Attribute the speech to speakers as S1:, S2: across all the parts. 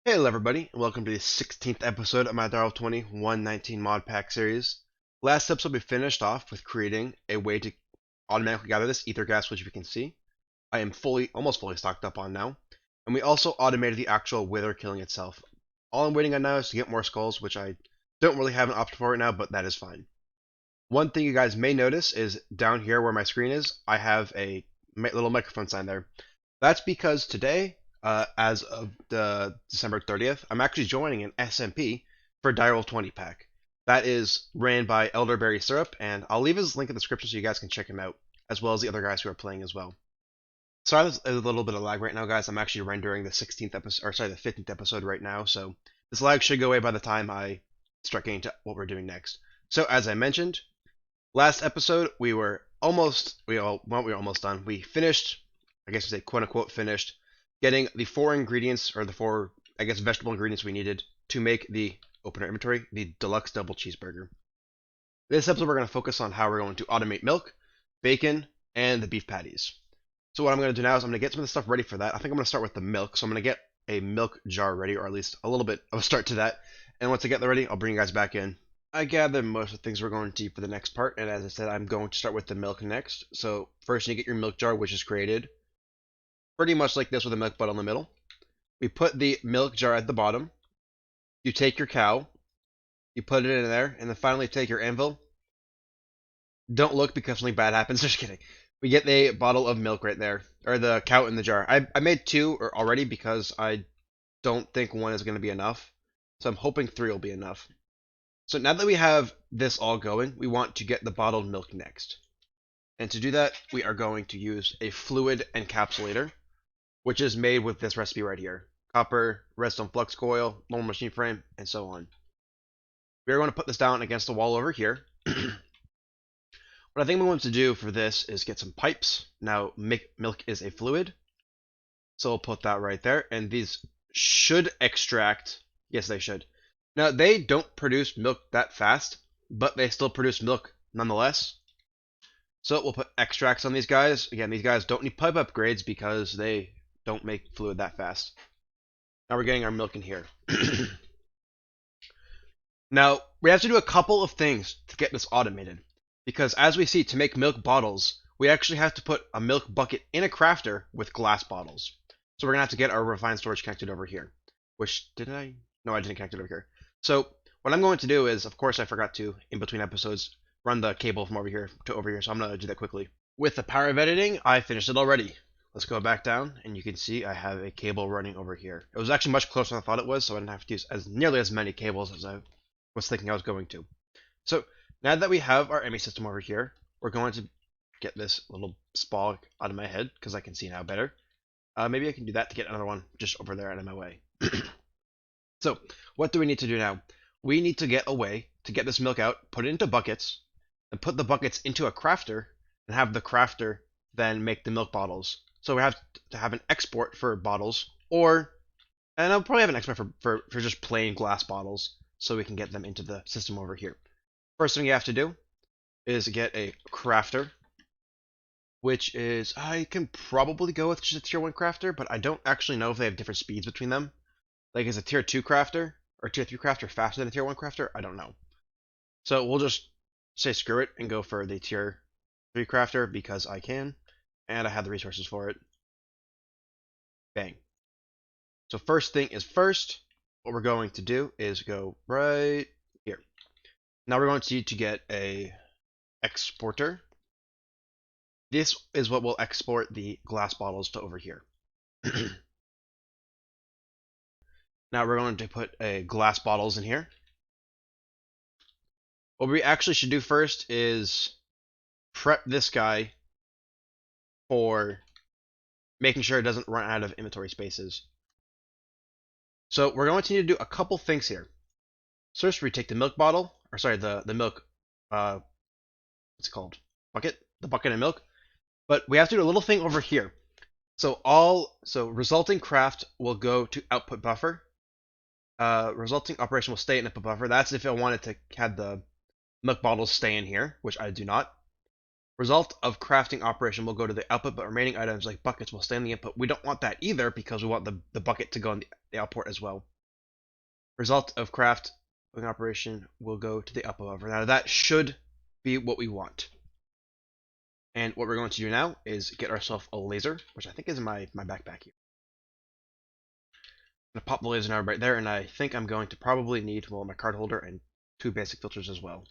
S1: Hello everybody, and welcome to the 16th episode of my Direwolf20 119 Modpack series. Last episode we finished off with creating a way to automatically gather this ether gas, which we can see I am almost fully stocked up on now. And we also automated the actual wither killing itself. All I'm waiting on now is to get more skulls, which I don't really have an option for right now, but that is fine. One thing you guys may notice is down here where my screen is, I have a little microphone sign there. That's because today, as of the December 30th, I'm actually joining an SMP for Direwolf20 pack. That is ran by Elderberry Syrup, and I'll leave his link in the description so you guys can check him out, as well as the other guys who are playing as well. Sorry, there's a little bit of lag right now, guys. I'm actually rendering the 16th episode, or sorry, the 15th episode right now, so this lag should go away by the time I start getting to what we're doing next. So, as I mentioned, last episode we were almost done. We finished, I guess you say quote unquote finished, getting the 4 ingredients, or the 4, I guess, vegetable ingredients we needed to make the opener inventory, the deluxe double cheeseburger. This episode we're going to focus on how we're going to automate milk, bacon, and the beef patties. So what I'm going to do now is I'm going to get some of the stuff ready for that. I think I'm going to start with the milk. So I'm going to get a milk jar ready, or at least a little bit of a start to that. And once I get that ready, I'll bring you guys back in. I gather most of the things we're going to do for the next part, and as I said, I'm going to start with the milk next. So first you get your milk jar, which is created pretty much like this with a milk bottle in the middle. We put the milk jar at the bottom. You take your cow, you put it in there, and then finally take your anvil. Don't look because something bad happens. Just kidding. We get a bottle of milk right there, or the cow in the jar. I made 2 already because I don't think 1 is going to be enough. So I'm hoping 3 will be enough. So now that we have this all going, we want to get the bottled milk next. And to do that, we are going to use a fluid encapsulator, which is made with this recipe right here. Copper, redstone flux coil, normal machine frame, and so on. We are going to put this down against the wall over here. What I think we want to do for this is get some pipes. Now, milk is a fluid, so we'll put that right there. And these should extract. Yes, they should. Now, they don't produce milk that fast, but they still produce milk nonetheless. So we'll put extracts on these guys. Again, these guys don't need pipe upgrades because they don't make fluid that fast. Now we're getting our milk in here. Now, we have to do a couple of things to get this automated. Because as we see, to make milk bottles, we actually have to put a milk bucket in a crafter with glass bottles. So we're going to have to get our refined storage connected over here. Which, did I? No, I didn't connect it over here. So what I'm going to do is, of course I forgot to, in between episodes, run the cable from over here to over here. So I'm going to do that quickly. With the power of editing, I finished it already. Let's go back down, and you can see I have a cable running over here. It was actually much closer than I thought it was, so I didn't have to use nearly as many cables as I was thinking I was going to. So now that we have our ME system over here, we're going to get this little spall out of my head, because I can see now better. Maybe I can do that to get another one just over there out of my way. So, what do we need to do now? We need to get a way to get this milk out, put it into buckets, and put the buckets into a crafter, and have the crafter then make the milk bottles. So we have to have an export for bottles, and I'll probably have an export for just plain glass bottles, so we can get them into the system over here. First thing you have to do is get a crafter, which is, I can probably go with just a tier 1 crafter, but I don't actually know if they have different speeds between them. Like, is a tier 2 crafter or tier 3 crafter faster than a tier 1 crafter? I don't know. So we'll just say screw it and go for the tier 3 crafter because I can, and I have the resources for it. Bang. So first thing is first, what we're going to do is go right here. Now we're going to need to get a exporter. This is what will export the glass bottles to over here. Now we're going to put a glass bottles in here. What we actually should do first is prep this guy for making sure it doesn't run out of inventory spaces. So we're going to need to do a couple things here. First, we take the milk bottle, or sorry, the milk, what's it called? Bucket? The bucket of milk. But we have to do a little thing over here. So resulting craft will go to output buffer. Resulting operation will stay in input buffer. That's if I wanted to have the milk bottles stay in here, which I do not. Result of crafting operation will go to the output, but remaining items like buckets will stay in the input. We don't want that either because we want the bucket to go in the output as well. Result of craft operation will go to the up above. Now that should be what we want. And what we're going to do now is get ourselves a laser, which I think is in my backpack here. I'm going to pop the laser now right there, and I think I'm going to probably need, well, my card holder and 2 basic filters as well.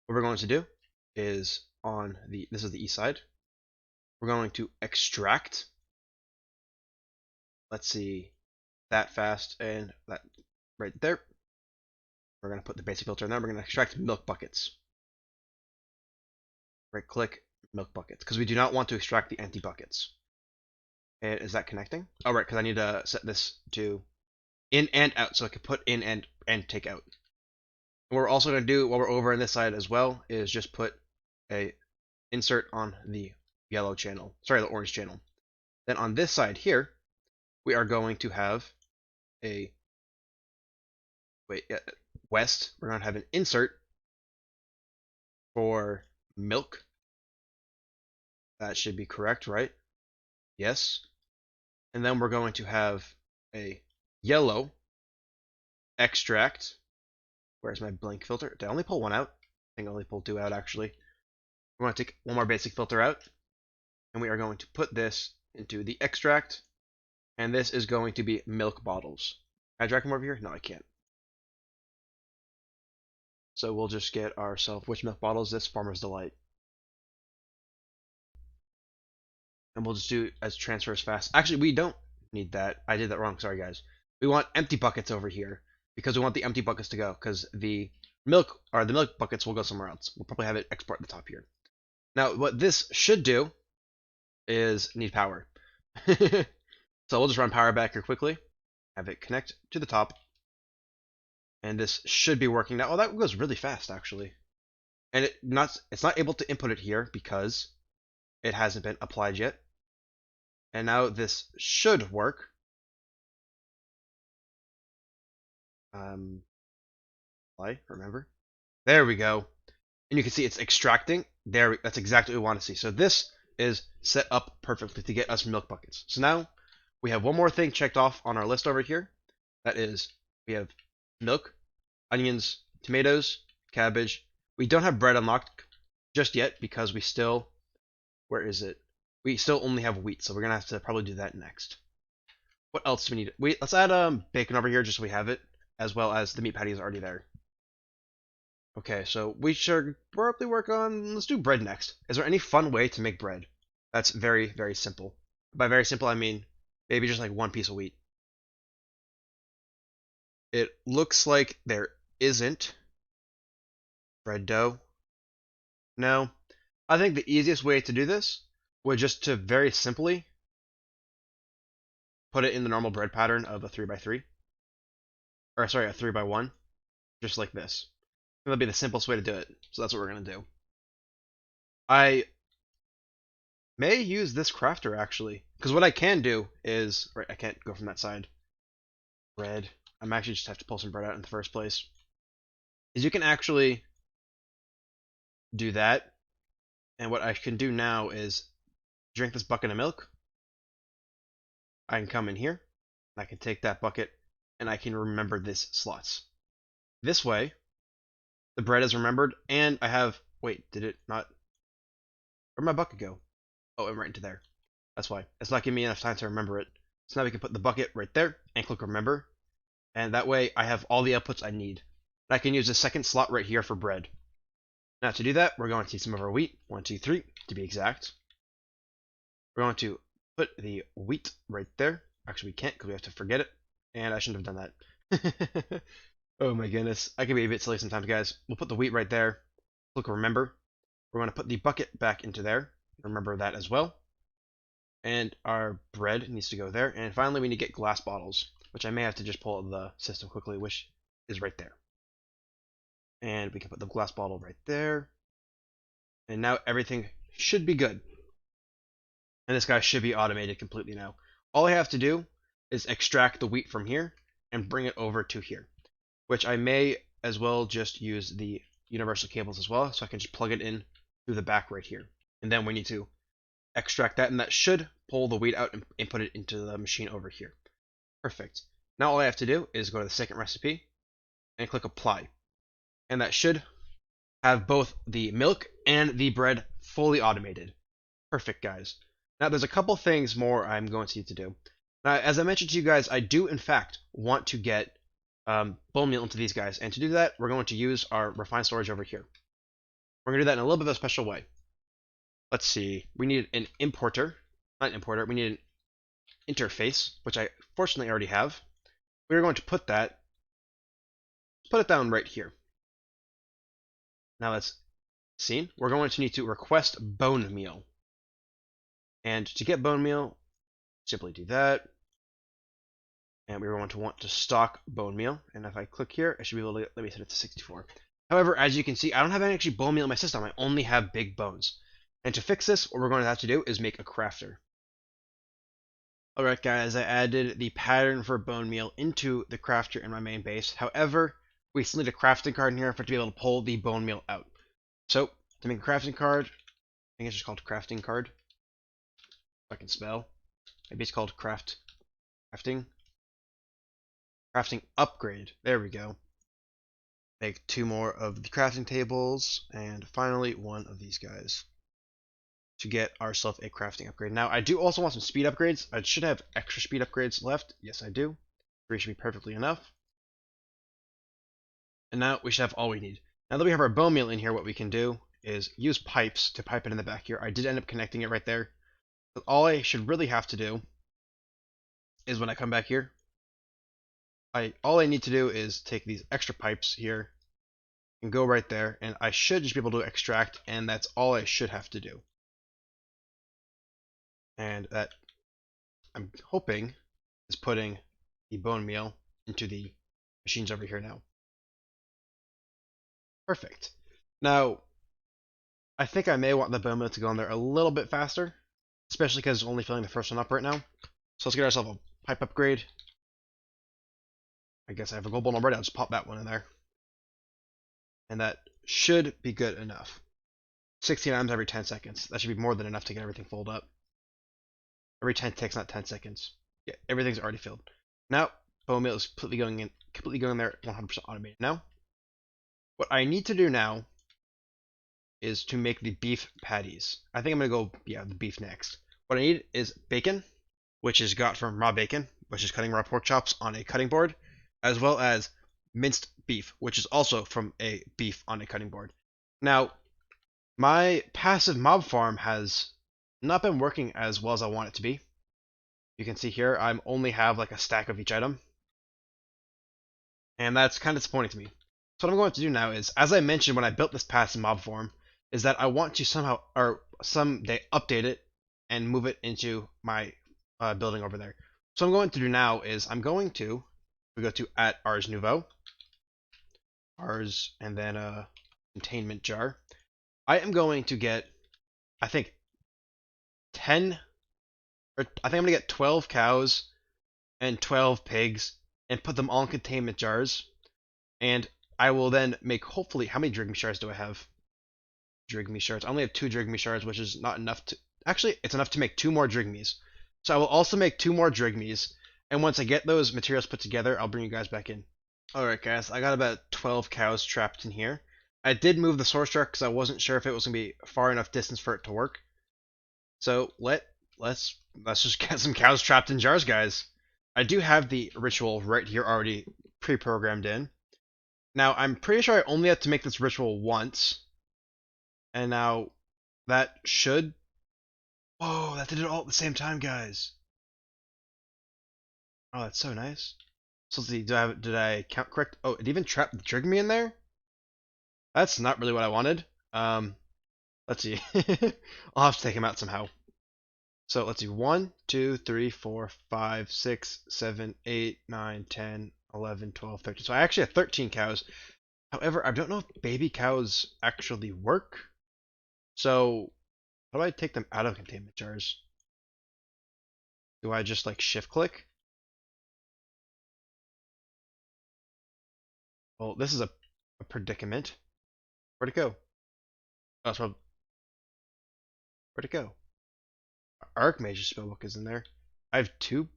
S1: What we're going to do is this is the east side. We're going to extract, let's see, that fast and that right there. We're going to put the basic filter in there. We're going to extract milk buckets. Right click, milk buckets, because we do not want to extract the empty buckets. And is that connecting? Oh, right, because I need to set this to in and out, so I can put in and take out. And what we're also going to do while we're over on this side as well is just put a insert on the yellow channel, sorry, the orange channel. Then on this side here, we are going to have a west. We're going to have an insert for milk. That should be correct, right? Yes. And then we're going to have a yellow extract. Where's my blank filter? Did I only pull one out? I think I only pulled 2 out, actually. We're going to take one more basic filter out, and we are going to put this into the extract, and this is going to be milk bottles. Can I drag them over here? No, I can't. So we'll just get ourselves, which milk bottle is this? Farmer's Delight. And we'll just do as transfer as fast. Actually, we don't need that. I did that wrong. Sorry, guys. We want empty buckets over here because we want the empty buckets to go, because the milk buckets will go somewhere else. We'll probably have it export at the top here. Now, what this should do is need power. So we'll just run power back here quickly, have it connect to the top, and this should be working now. Oh, that goes really fast, actually. And it's not able to input it here because it hasn't been applied yet. And now this should work. Apply, remember? There we go. And you can see it's extracting. That's exactly what we want to see. So this is set up perfectly to get us milk buckets. So now we have one more thing checked off on our list over here. That is, we have milk, onions, tomatoes, cabbage. We don't have bread unlocked just yet because we still, where is it? We still only have wheat, so we're gonna have to probably do that next. What else do we need? Let's add bacon over here just so we have it, as well as the meat patty is already there. Okay, so we should probably work on, let's do bread next. Is there any fun way to make bread? That's very, very simple. By very simple, I mean maybe just like 1 piece of wheat. It looks like there isn't. Bread dough. No. I think the easiest way to do this would just to very simply put it in the normal bread pattern of a 3x3. Or sorry, a 3x1. Just like this. That'll be the simplest way to do it. So that's what we're going to do. I may use this crafter actually. Because what I can do is, right, I can't go from that side. Bread. I'm actually just have to pull some bread out in the first place. Is you can actually do that. And what I can do now is drink this bucket of milk. I can come in here. I can take that bucket and I can remember this slots. This way, the bread is remembered, and I have, wait, did it not, where'd my bucket go? Oh, it went right into there. That's why. It's not giving me enough time to remember it. So now we can put the bucket right there and click remember. And that way I have all the outputs I need. And I can use the second slot right here for bread. Now to do that, we're going to use some of our wheat, 1, 2, 3, to be exact. We're going to put the wheat right there. Actually, we can't because we have to forget it. And I shouldn't have done that. Oh my goodness. I can be a bit silly sometimes, guys. We'll put the wheat right there. Click remember. We're going to put the bucket back into there. Remember that as well. And our bread needs to go there. And finally, we need to get glass bottles, which I may have to just pull out of the system quickly, which is right there. And we can put the glass bottle right there. And now everything should be good. And this guy should be automated completely now. All I have to do is extract the wheat from here and bring it over to here, which I may as well just use the universal cables as well, so I can just plug it in through the back right here. And then we need to extract that, and that should pull the wheat out and put it into the machine over here. Perfect. Now all I have to do is go to the second recipe and click apply. And that should have both the milk and the bread fully automated. Perfect, guys. Now there's a couple things more I'm going to need to do. Now, as I mentioned to you guys, I do in fact want to get bone meal into these guys. And to do that, we're going to use our refined storage over here. We're going to do that in a little bit of a special way. Let's see. We need an importer. Not an importer. We need an interface, which I fortunately already have. We're going to put it down right here. Now let's see. We're going to need to request bone meal. And to get bone meal, simply do that. And we're going to want to stock bone meal. And if I click here, I should be able to let me set it to 64. However, as you can see, I don't have any actually bone meal in my system. I only have big bones. And to fix this, what we're going to have to do is make a crafter. Alright guys, I added the pattern for bone meal into the crafter in my main base. However, we still need a crafting card in here for it to be able to pull the bone meal out. So, to make a crafting card, I think it's just called crafting card. If I can spell. Maybe it's called crafting upgrade. There we go. Make 2 more of the crafting tables, and finally 1 of these guys to get ourselves a crafting upgrade. Now, I do also want some speed upgrades. I should have extra speed upgrades left. Yes, I do. 3 should be perfectly enough. And now we should have all we need. Now that we have our bone meal in here, what we can do is use pipes to pipe it in the back here. I did end up connecting it right there. But all I should really have to do is when I come back here, all I need to do is take these extra pipes here and go right there, and I should just be able to extract, and that's all I should have to do. And that, I'm hoping, is putting the bone meal into the machines over here now. Perfect. Now, I think I may want the bone meal to go in there a little bit faster, especially because it's only filling the first one up right now. So let's get ourselves a pipe upgrade. I guess I have a gold bone already. I'll just pop that one in there. And that should be good enough. 16 items every 10 seconds. That should be more than enough to get everything filled up. Every 10 ticks, not 10 seconds. Yeah, everything's already filled. Now, bone meal is completely going there, 100% automated. Now, what I need to do now is to make the beef patties. I think I'm going to go, the beef next. What I need is bacon, which is got from raw bacon, which is cutting raw pork chops on a cutting board, as well as minced beef, which is also from a beef on a cutting board. Now, my passive mob farm has not been working as well as I want it to be. You can see here, I only have like a stack of each item. And that's kind of disappointing to me. So what I'm going to do now is, as I mentioned when I built this passive mob farm, is that I want to somehow, or someday, update it and move it into my building over there. So what I'm going to do now is, we go to at Ars Nouveau, Ars, and then containment jar. I am going to get, I think, 10, or I think I'm going to get 12 cows and 12 pigs and put them all in containment jars. And I will then make, hopefully, how many Drigme shards do I have? Drigme shards. I only have 2 Drigme shards, which is not enough to, actually, it's enough to make 2 more Drigmes. So I will also make 2 more Drigmes, and once I get those materials put together, I'll bring you guys back in. Alright guys, I got about 12 cows trapped in here. I did move the source truck because I wasn't sure if it was going to be far enough distance for it to work. So let's just get some cows trapped in jars, guys. I do have the ritual right here already pre-programmed in. Now, I'm pretty sure I only have to make this ritual once. And now, that should... Whoa, that did it all at the same time, guys. Oh, that's so nice. So let's see, did I count correct? Oh, it even trapped the Drigme in there? That's not really what I wanted. Let's see. I'll have to take him out somehow. So let's see, 1, 2, 3, 4, 5, 6, 7, 8, 9, 10, 11, 12, 13. So I actually have 13 cows. However, I don't know if baby cows actually work. So, how do I take them out of containment jars? Do I just like shift click? Well, this is a predicament. Where'd it go? Oh, so where'd it go? Archmage's spellbook is in there. I have 2. Did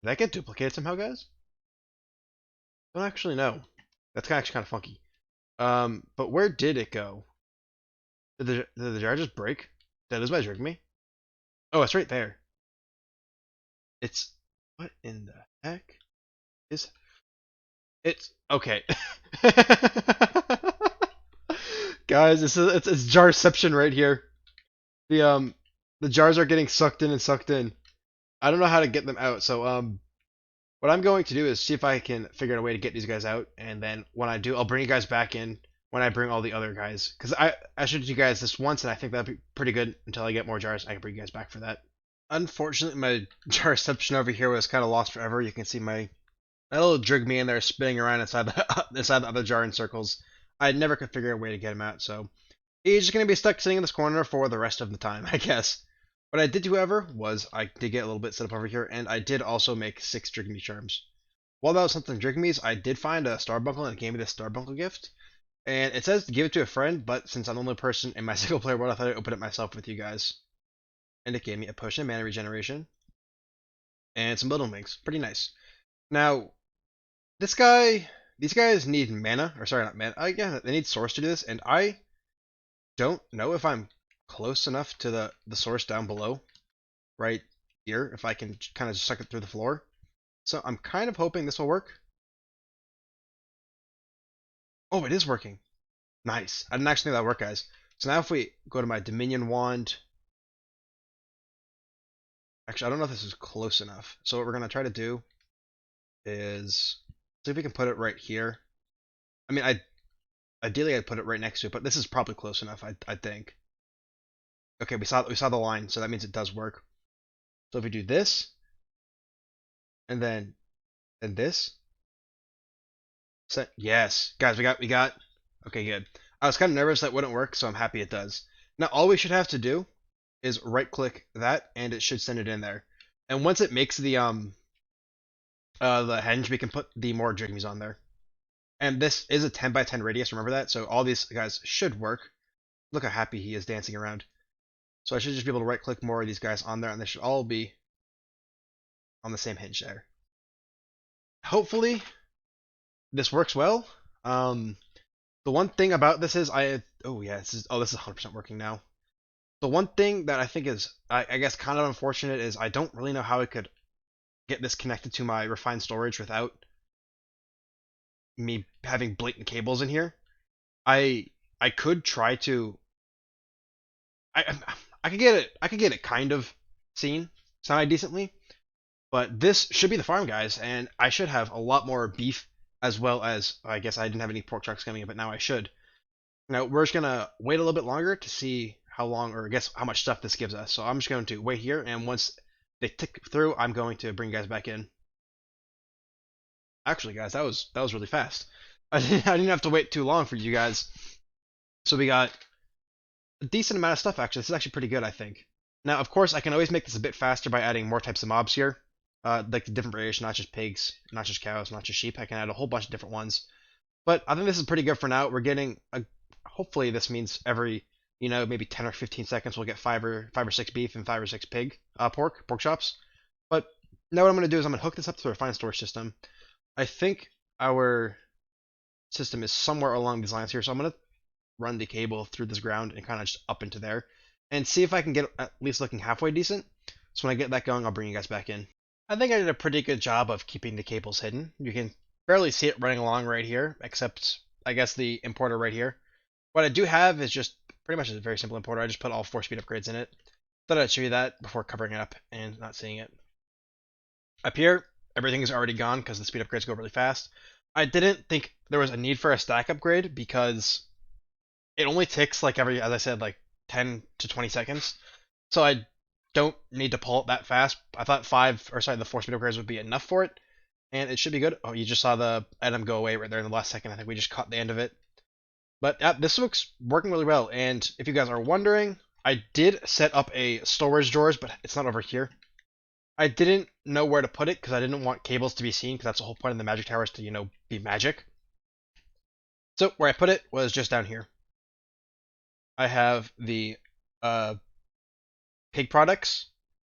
S1: that get duplicated somehow, guys? don't actually know. That's actually kind of funky. But where did it go? Did the jar just break? Did I lose my drink me? Oh, it's right there. It's what in the heck is it's okay. Guys, it's jarception right here. The jars are getting sucked in and sucked in. I don't know how to get them out, so what I'm going to do is see if I can figure out a way to get these guys out, and then when I do, I'll bring you guys back in when I bring all the other guys. Because I showed you guys this once, and I think that'd be pretty good until I get more jars. I can bring you guys back for that. Unfortunately, my jar reception over here was kind of lost forever. You can see my little drug me in there spinning around inside the other jar in circles. I never could figure out a way to get him out, so he's just gonna be stuck sitting in this corner for the rest of the time, I guess. What I did, however, was I did get a little bit set up over here, and I did also make 6 Drigme charms. While that was something Drigme's, I did find a Starbuncle, and it gave me this Starbuncle gift. And it says to give it to a friend, but since I'm the only person in my single player world, I thought I'd open it myself with you guys. And it gave me a potion of mana regeneration and some building wings. Pretty nice. Now, these guys need mana, or sorry, not mana. Yeah, they need source to do this, and I don't know if I'm close enough to the source down below, right here, if I can kind of suck it through the floor. So I'm kind of hoping this will work. Oh, it is working. Nice. I didn't actually think that would work, guys. So now if we go to my Dominion Wand, actually, I don't know if this is close enough. So what we're going to try to do is see if we can put it right here. I mean, ideally I'd put it right next to it, but this is probably close enough, I think. Okay, we saw the line, so that means it does work. So if we do this, and then this, yes, guys, we got. Okay, good. I was kind of nervous that wouldn't work, so I'm happy it does. Now all we should have to do is right-click that, and it should send it in there. And once it makes the henge, we can put the more Drigmes on there. And this is a 10 by 10 radius, remember that? So all these guys should work. Look how happy he is dancing around. So I should just be able to right-click more of these guys on there, and they should all be on the same hinge there. Hopefully, this works well. The one thing about this is this is 100% working now. The one thing that I think is I guess kind of unfortunate is I don't really know how I could get this connected to my refined storage without me having blatant cables in here. I could try to I could get it kind of seen semi decently, but this should be the farm, guys, and I should have a lot more beef as well as I guess I didn't have any pork trucks coming in, but now I should. Now we're just gonna wait a little bit longer to see how long, or I guess how much stuff this gives us. So I'm just going to wait here, and once they tick through, I'm going to bring you guys back in. Actually, guys, that was really fast. I didn't have to wait too long for you guys. So we got a decent amount of stuff. Actually, this is actually pretty good, I think. Now, of course, I can always make this a bit faster by adding more types of mobs here, like the different variation, not just pigs, not just cows, not just sheep. I can add a whole bunch of different ones. But I think this is pretty good for now. We're getting hopefully this means every maybe 10 or 15 seconds we'll get five or six beef and 5 or 6 pork chops. But now what I'm going to do is I'm going to hook this up to a refined storage system. I think our system is somewhere along these lines here, so I'm going to run the cable through this ground and kind of just up into there and see if I can get at least looking halfway decent. So when I get that going, I'll bring you guys back in. I think I did a pretty good job of keeping the cables hidden. You can barely see it running along right here, except I guess the importer right here. What I do have is just pretty much a very simple importer. I just put all 4 speed upgrades in it. Thought I'd show you that before covering it up and not seeing it. Up here, everything is already gone because the speed upgrades go really fast. I didn't think there was a need for a stack upgrade because it only ticks like every, as I said, like 10 to 20 seconds. So I don't need to pull it that fast. I thought the 4 speed upgrades would be enough for it, and it should be good. Oh, you just saw the item go away right there in the last second. I think we just caught the end of it. But this looks working really well. And if you guys are wondering, I did set up a storage drawers, but it's not over here. I didn't know where to put it because I didn't want cables to be seen, because that's the whole point of the magic towers, to be magic. So where I put it was just down here. I have the pig products,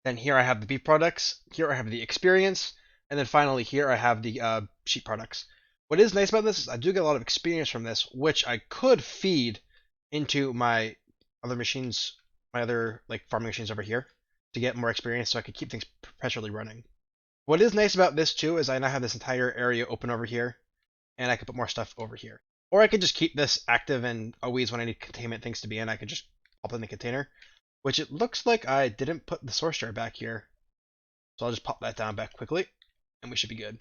S1: then here I have the beef products, here I have the experience, and then finally here I have the sheep products. What is nice about this is I do get a lot of experience from this, which I could feed into my other machines, my other like farming machines over here, to get more experience so I could keep things perpetually running. What is nice about this too is I now have this entire area open over here, and I could put more stuff over here. Or I could just keep this active, and always when I need containment things to be in, I could just pop in the container, which it looks like I didn't put the source jar back here. So I'll just pop that down back quickly, and we should be good.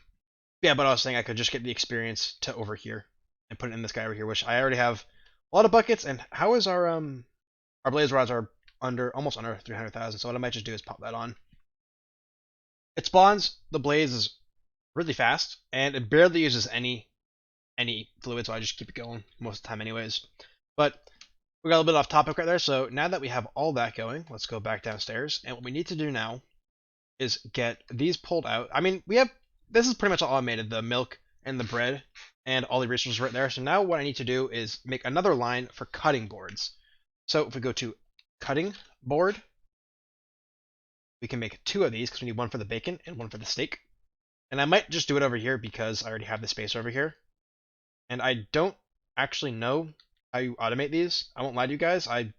S1: Yeah, but I was saying I could just get the experience to over here and put it in this guy over here, which I already have a lot of buckets. And how is our blaze rods are almost under 300,000. So what I might just do is pop that on. It spawns the blaze is really fast, and it barely uses any fluid, so I just keep it going most of the time anyways. But we got a little bit off topic right there. So now that we have all that going, let's go back downstairs. And what we need to do now is get these pulled out. I mean, this is pretty much all automated, the milk and the bread and all the resources right there. So now what I need to do is make another line for cutting boards. So if we go to cutting board, we can make 2 of these because we need one for the bacon and one for the steak. And I might just do it over here because I already have the space over here. And I don't actually know how you automate these. I won't lie to you guys. I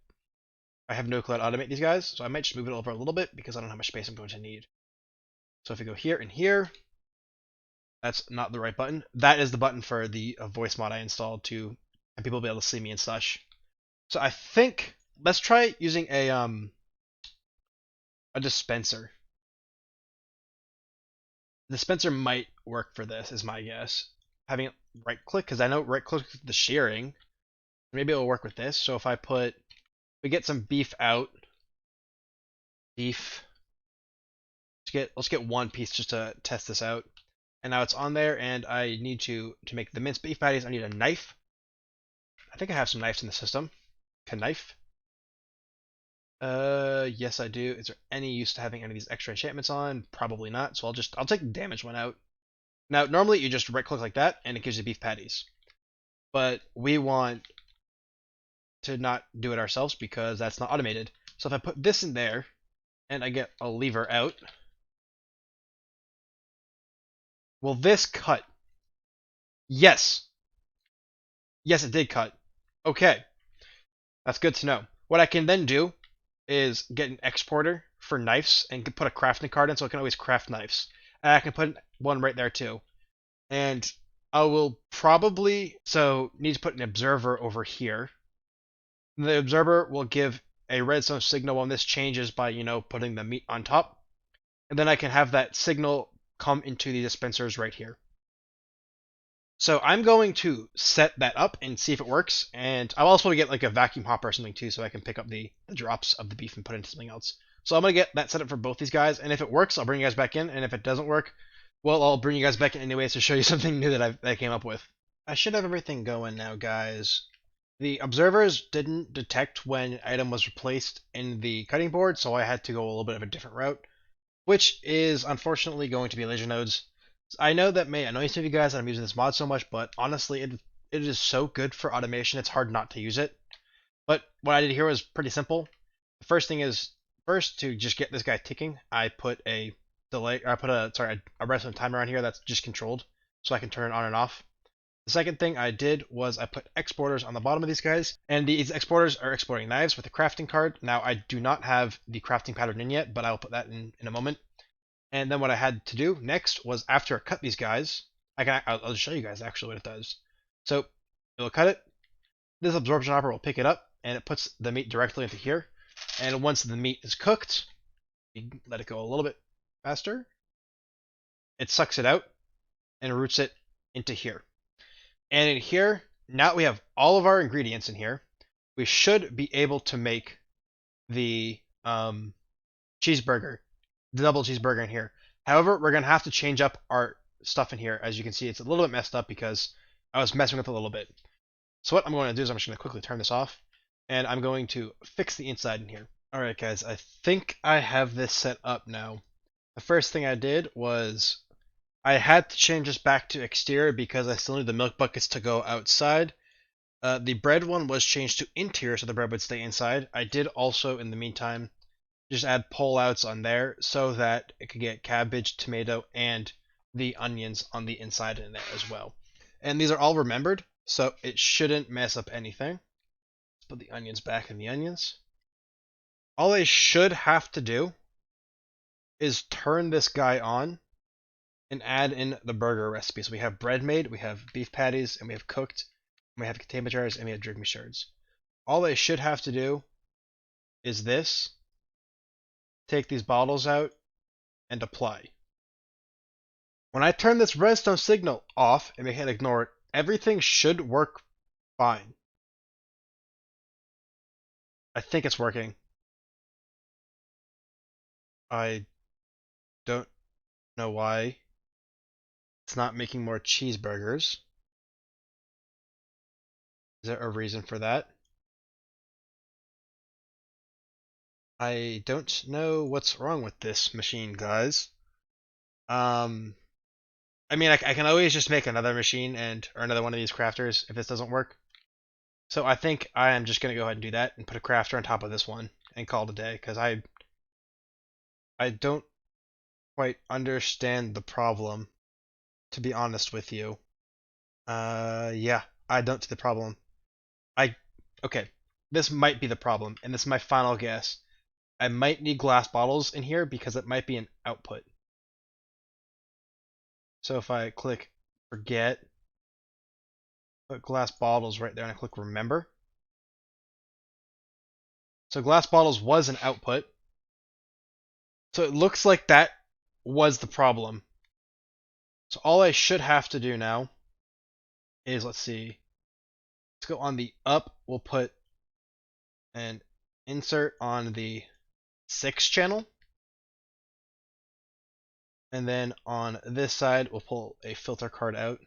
S1: have no clue how to automate these guys, so I might just move it over a little bit because I don't know how much space I'm going to need. So if we go here and here, that's not the right button. That is the button for the voice mod I installed to and people will be able to see me and such. So I think let's try using a dispenser. The dispenser might work for this, is my guess. Having it right click, because I know right click the shearing. Maybe it'll work with this. So if I we get some beef out. Beef. Let's get 1 piece just to test this out. And now it's on there, and I need to make the minced beef patties. I need a knife. I think I have some knives in the system. Knife. Yes I do. Is there any use to having any of these extra enchantments on? Probably not. So I'll take the damaged one out. Now normally you just right click like that, and it gives you beef patties. But we want to not do it ourselves because that's not automated. So if I put this in there, and I get a lever out, will this cut? Yes. Yes, it did cut. Okay. That's good to know. What I can then do is get an exporter for knives and put a crafting card in so I can always craft knives. And I can put one right there too. And I will probably need to put an observer over here. The observer will give a redstone signal when this changes by, putting the meat on top. And then I can have that signal come into the dispensers right here. So I'm going to set that up and see if it works. And I'll also get like a vacuum hopper or something too, so I can pick up the drops of the beef and put it into something else. So I'm going to get that set up for both these guys. And if it works, I'll bring you guys back in. And if it doesn't work, well, I'll bring you guys back in anyways to show you something new that I came up with. I should have everything going now, guys. The observers didn't detect when an item was replaced in the cutting board, so I had to go a little bit of a different route, which is unfortunately going to be laser nodes. I know that may annoy some of you guys that I'm using this mod so much, but honestly, it is so good for automation, it's hard not to use it. But what I did here was pretty simple. The first thing is, to just get this guy ticking, I put a redstone timer on here that's just controlled, so I can turn it on and off. The second thing I did was I put exporters on the bottom of these guys, and these exporters are exporting knives with a crafting card. Now I do not have the crafting pattern in yet, but I'll put that in a moment. And then what I had to do next was, after I cut these guys, I'll just show you guys actually what it does. So it'll cut it. This absorption hopper will pick it up, and it puts the meat directly into here. And once the meat is cooked, you let it go a little bit faster. It sucks it out and routes it into here. And in here, now that we have all of our ingredients in here, we should be able to make the cheeseburger, the double cheeseburger in here. However, we're going to have to change up our stuff in here. As you can see, it's a little bit messed up because I was messing with it a little bit. So what I'm going to do is I'm just going to quickly turn this off, and I'm going to fix the inside in here. Alright guys, I think I have this set up now. The first thing I did was I had to change this back to exterior because I still need the milk buckets to go outside. The bread one was changed to interior so the bread would stay inside. I did also, in the meantime, just add pull-outs on there so that it could get cabbage, tomato, and the onions on the inside in there as well. And these are all remembered, so it shouldn't mess up anything. Let's put the onions back in the onions. All I should have to do is turn this guy on and add in the burger recipe. So we have bread made, we have beef patties, and we have cooked, and we have containment jars, and we have jerky shards. All I should have to do is this, take these bottles out, and apply. When I turn this redstone signal off and we can ignore it, everything should work fine. I think it's working. I don't know why it's not making more cheeseburgers. Is there a reason for that? I don't know what's wrong with this machine, guys. I mean, I can always just make another machine or another one of these crafters if this doesn't work. So I think I am just going to go ahead and do that and put a crafter on top of this one and call it a day, because I don't quite understand the problem, to be honest with you. Yeah, I don't see the problem. Okay, this might be the problem, and this is my final guess. I might need glass bottles in here because it might be an output. So if I click forget, put glass bottles right there, and I click remember. So glass bottles was an output. So it looks like that was the problem. So all I should have to do now is, let's see, let's go on the up, we'll put an insert on the 6 channel. And then on this side, we'll pull a filter card out.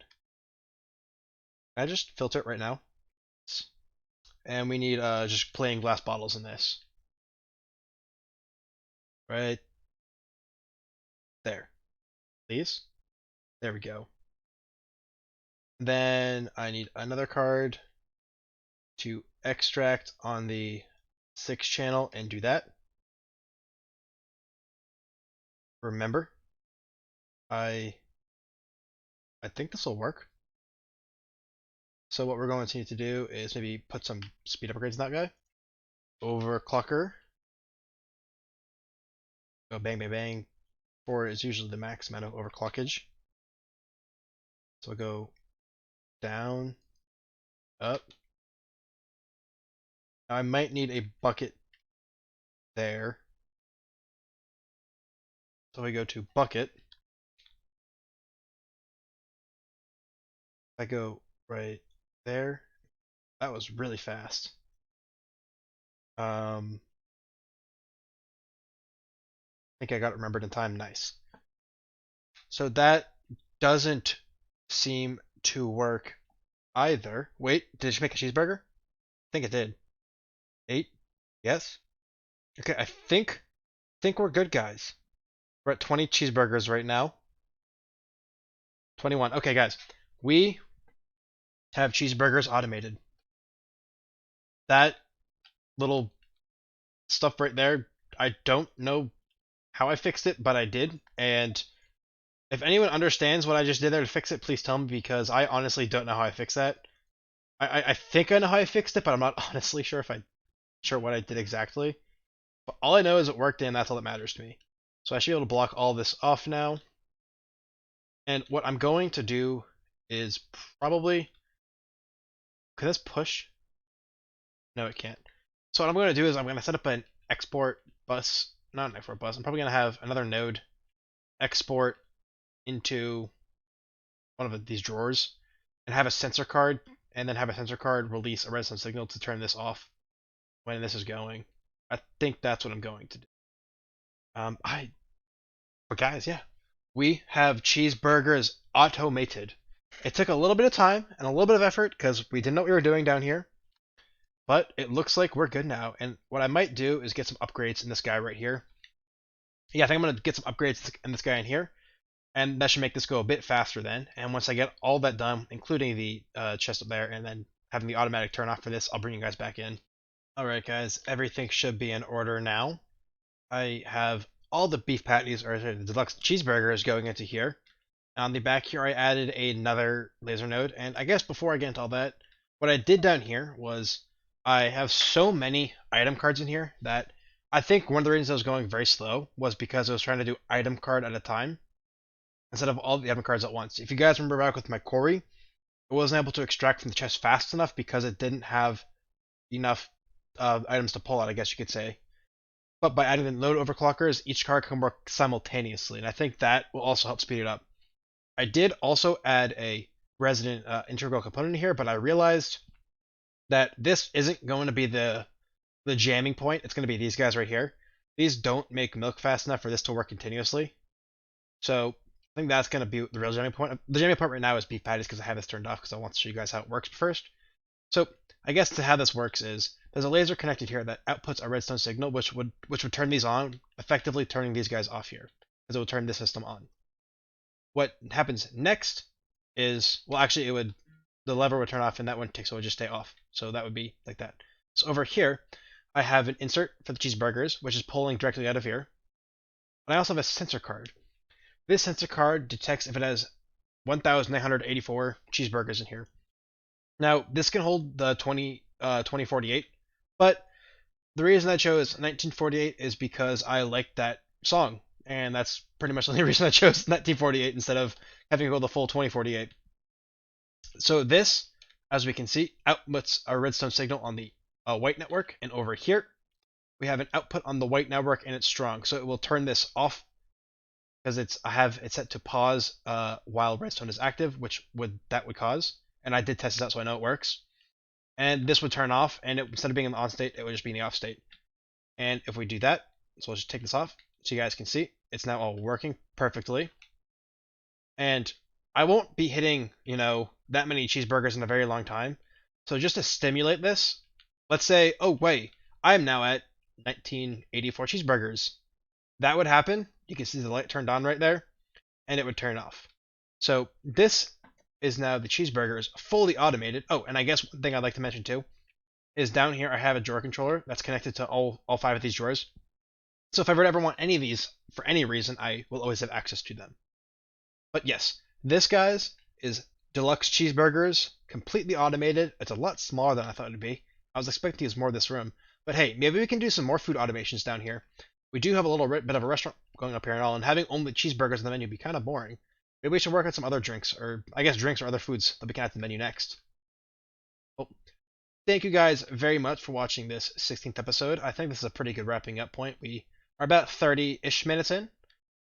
S1: Can I just filter it right now? And we need just plain glass bottles in this. Right there. Please. There we go. Then I need another card to extract on the 6 channel and do that. Remember, I think this will work. So what we're going to need to do is maybe put some speed upgrades in that guy. Overclocker. Go bang, bang, bang. 4 is usually the max amount of overclockage. So we'll go down, up. Now I might need a bucket there. So we go to bucket. I go right there. That was really fast. I think I got it remembered in time. Nice. So that doesn't seem to work either. Wait, did she make a cheeseburger? I think it did. 8? Yes. Okay, I think we're good, guys. We're at 20 cheeseburgers right now. 21. Okay, guys. We have cheeseburgers automated. That little stuff right there, I don't know how I fixed it, but I did. And if anyone understands what I just did there to fix it, please tell me, because I honestly don't know how I fixed that. I think I know how I fixed it, but I'm not honestly sure what I did exactly. But all I know is it worked, and that's all that matters to me. So I should be able to block all this off now. And what I'm going to do is probably... Can this push? No, it can't. So what I'm going to do is I'm going to set up an export bus. Not an export bus. I'm probably going to have another node export into one of these drawers and have a sensor card, and then have a sensor card release a redstone signal to turn this off when this is going. I think that's what I'm going to do. But guys, yeah, we have cheeseburgers automated. It took a little bit of time and a little bit of effort because we didn't know what we were doing down here, but it looks like we're good now. And what I might do is get some upgrades in this guy right here. Yeah, I think I'm going to get some upgrades in this guy in here, and that should make this go a bit faster then. And once I get all that done, including the chest up there, and then having the automatic turn off for this, I'll bring you guys back in. Alright guys, everything should be in order now. I have all the beef patties, or the deluxe cheeseburgers, going into here. On the back here, I added another laser node, and I guess before I get into all that, what I did down here was I have so many item cards in here that I think one of the reasons I was going very slow was because I was trying to do item card at a time instead of all the item cards at once. If you guys remember back with my quarry, I wasn't able to extract from the chest fast enough because it didn't have enough items to pull out, I guess you could say. But by adding the node overclockers, each card can work simultaneously, and I think that will also help speed it up. I did also add a resident integral component here, but I realized that this isn't going to be the jamming point. It's going to be these guys right here. These don't make milk fast enough for this to work continuously. So I think that's going to be the real jamming point. The jamming point right now is beef patties because I have this turned off because I want to show you guys how it works first. So I guess to how this works is there's a laser connected here that outputs a redstone signal, which would turn these on, effectively turning these guys off here, because it will turn this system on. What happens next is, well, actually, the lever would turn off and that wouldn't tick, so it would just stay off. So that would be like that. So over here, I have an insert for the cheeseburgers, which is pulling directly out of here. And I also have a sensor card. This sensor card detects if it has 1,984 cheeseburgers in here. Now, this can hold the 2048, but the reason I chose 1948 is because I like that song, and that's pretty much the only reason I chose 1948 instead of having to go the full 2048. So this, as we can see, outputs a redstone signal on the white network, and over here we have an output on the white network, and it's strong, so it will turn this off because I have it set to pause while redstone is active, which would cause. And I did test this out, so I know it works. And this would turn off, and instead of being in the on state, it would just be in the off state. And if we do that, so let's just take this off, so you guys can see, it's now all working perfectly. And I won't be hitting, that many cheeseburgers in a very long time. So just to stimulate this, let's say, oh wait, I'm now at 1984 cheeseburgers. That would happen. You can see the light turned on right there, and it would turn off. So this is now the cheeseburger is fully automated. Oh, and I guess one thing I'd like to mention too is down here I have a drawer controller that's connected to all 5 of these drawers. So if I ever want any of these for any reason, I will always have access to them. But yes, this, guys, is deluxe cheeseburgers, completely automated. It's a lot smaller than I thought it would be. I was expecting to use more of this room. But hey, maybe we can do some more food automations down here. We do have a little bit of a restaurant going up here and all, and having only cheeseburgers on the menu would be kind of boring. Maybe we should work on some other drinks, or I guess drinks or other foods that we can add to the menu next. Well, thank you guys very much for watching this 16th episode. I think this is a pretty good wrapping up point. We are about 30-ish minutes in,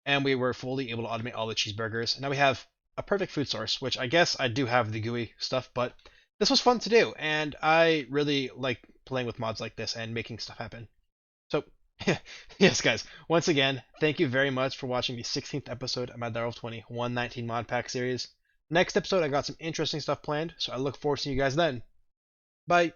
S1: and we were fully able to automate all the cheeseburgers. Now we have a perfect food source, which I guess I do have the GUI stuff, but this was fun to do, and I really like playing with mods like this and making stuff happen. So, yes, guys, once again, thank you very much for watching the 16th episode of my Direwolf20 119 mod pack series. Next episode, I got some interesting stuff planned, so I look forward to seeing you guys then. Bye!